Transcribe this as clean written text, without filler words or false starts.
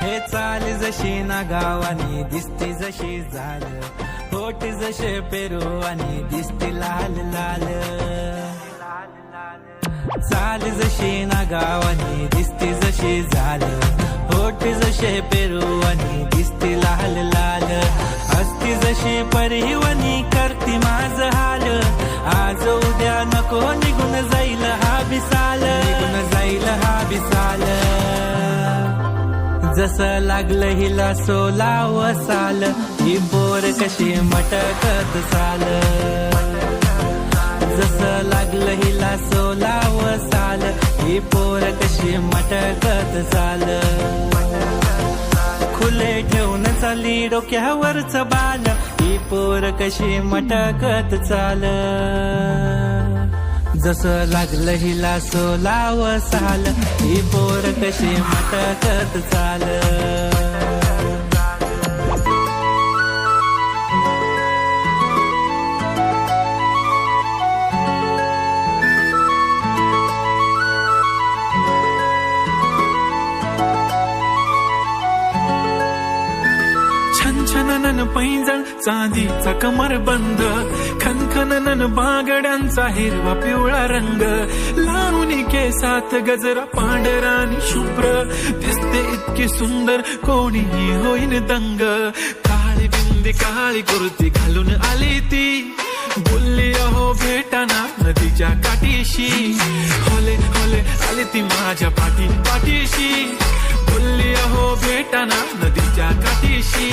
हे चाल जशी ना गावानी दिसती जशी झाल, होठ जसे पेरू आणि दिसती लाल लाल. चाल जशी ना गावानी दिसती जशी झाल, होठ जसे पेरू आणि दिसती लाल लाल. हसती जशी परिवनी करती माझ हाल, आज उद्या नको निघून जाईल हा बिसाल, निघून जाईल हा बिसाल. जसं लागलं हिला सोलाव साल, ही पोर कशी मटकत चाल. जसं लागलं हिला सोलाव साल, ही पोर कशी मटकत चाल. खुले ठेवून चालली डोक्यावरच बाल, ही पोर कशी मटकत चाल. जसं लागलं हिला सोलाव साल, ही पोर कशी मटकत चाल. छनछनन पैंजण चांदीचा कमरबंद, खनखनन बागड्यांचा हिरवा पिवळा रंग. लावणी केसात गजरा पांढरा आणि शुभ्र, दिसते इतकी सुंदर कोणीही होईन दंग. काळी बिंदी काळी कुर्ती घालून आली ती, बोलली अहो भेटाना नदीच्या काठीशी. होले होले आली ती माझ्या पाठीशी, बोलली अहो भेटाना नदीच्या काठीशी.